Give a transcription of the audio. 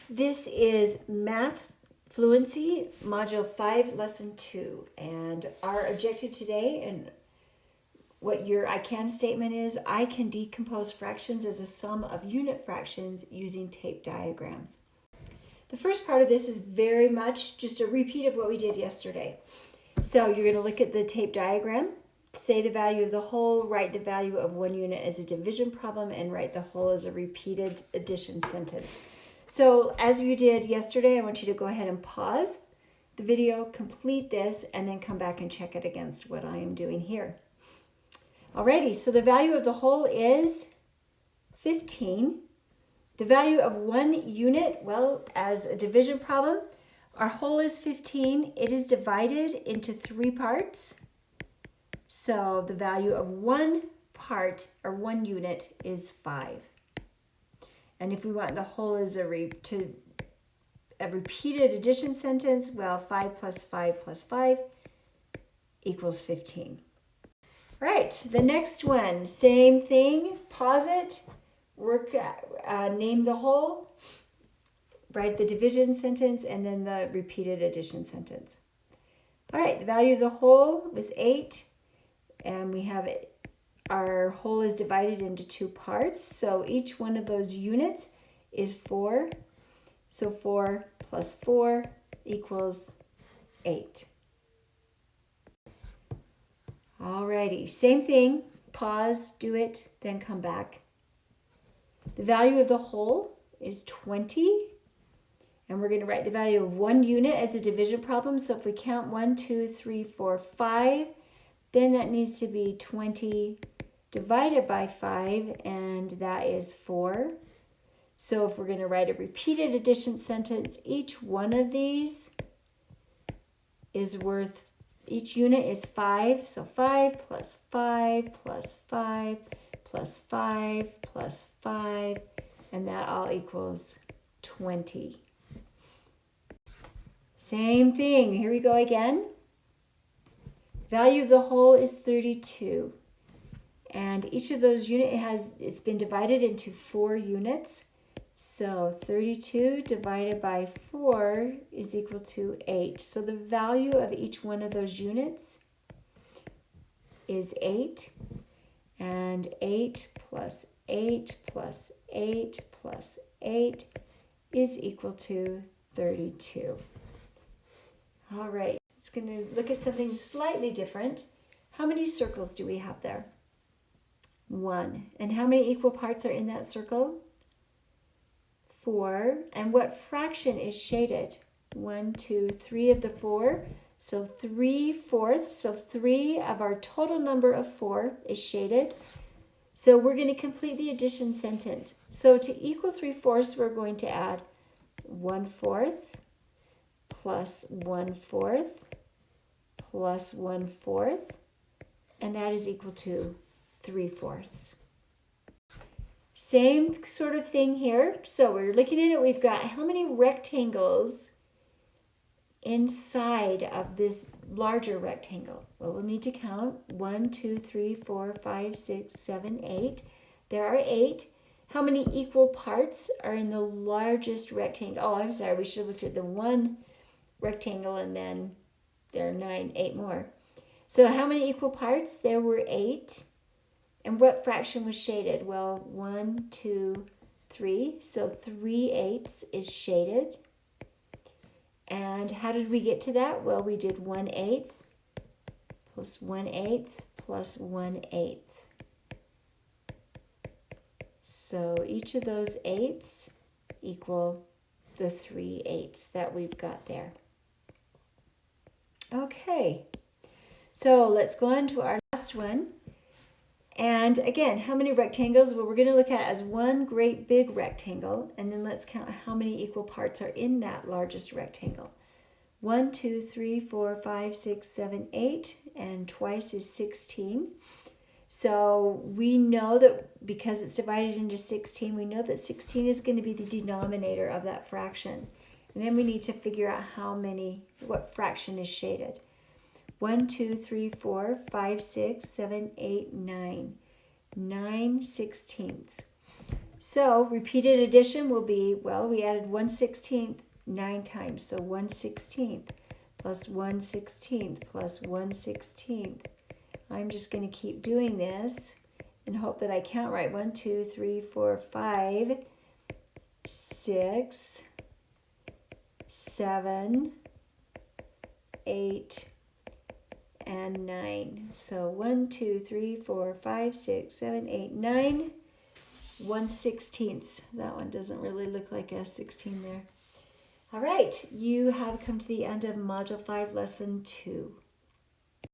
This is Math Fluency, Module 5, Lesson 2. And our objective today, and what your I can statement is, I can decompose fractions as a sum of unit fractions using tape diagrams. The first part of this is very much just a repeat of what we did yesterday. So you're going to look at the tape diagram, say the value of the whole, write the value of one unit as a division problem, and write the whole as a repeated addition sentence. So as you did yesterday, I want you to go ahead and pause the video, complete this, and then come back and check it against what I am doing here. Alrighty, so the value of the whole is 15. The value of one unit, well, as a division problem, our whole is 15. It is divided into 3 parts. So the value of one part or one unit is 5. And if we want the whole as a repeated addition sentence, well, 5 plus 5 plus 5 equals 15. All right, the next one, same thing, pause it, name the whole, write the division sentence, and then the repeated addition sentence. All right, the value of the whole was 8, and we have it. Our whole is divided into 2 parts, so each one of those units is 4. So 4 plus 4 equals 8. Alrighty, same thing, pause, do it, then come back. The value of the whole is 20, and we're going to write the value of one unit as a division problem. So if we count 1, 2, 3, 4, 5, then that needs to be 20 divided by 5, and that is 4. So if we're going to write a repeated addition sentence, each one of these is worth, each unit is 5. So 5 plus 5 plus 5 plus 5 plus 5, and that all equals 20. Same thing, here we go again. Value of the whole is 32. And each of those units it's been divided into 4 units. So 32 divided by 4 is equal to 8. So the value of each one of those units is 8. And 8 plus 8 plus 8 plus 8 is equal to 32. All right, it's going to look at something slightly different. How many circles do we have there? 1. And how many equal parts are in that circle? 4. And what fraction is shaded? 1, 2, 3 of the 4. So 3/4. So 3 of our total number of 4 is shaded. So we're going to complete the addition sentence. So to equal 3/4, we're going to add 1/4 plus 1/4 plus 1/4, and that is equal to 3/4. Same sort of thing here. So we're looking at it, we've got how many rectangles inside of this larger rectangle? Well, we'll need to count 1, 2, 3, 4, 5, 6, 7, 8. There are 8. How many equal parts are in the largest rectangle? Oh, I'm sorry, we should have looked at the one rectangle, and then there are 8 more. So how many equal parts? There were 8. And what fraction was shaded? Well, 1, 2, 3. So 3/8 is shaded. And how did we get to that? Well, we did 1/8 plus 1/8 plus 1/8. So each of those 8ths equal the 3/8 that we've got there. Okay, so let's go on to our last one. And again, how many rectangles? Well, we're going to look at it as one great big rectangle, and then let's count how many equal parts are in that largest rectangle. 1, 2, 3, 4, 5, 6, 7, 8, and twice is 16. So we know that because it's divided into 16, we know that 16 is going to be the denominator of that fraction. And then we need to figure out what fraction is shaded. 1, 2, 3, 4, 5, 6, 7, 8, 9. 9/16. So repeated addition will be, well, we added 1/16 9 times. So 1/16 plus 1/16 plus 1/16. I'm just going to keep doing this and hope that I count right. 1, 2, 3, 4, 5, 6, 7, 8, and 9. So 1, 2, 3, 4, 5, 6, 7, 8, 9. 1/16. That one doesn't really look like a 16 there. All right, you have come to the end of Module 5, Lesson 2.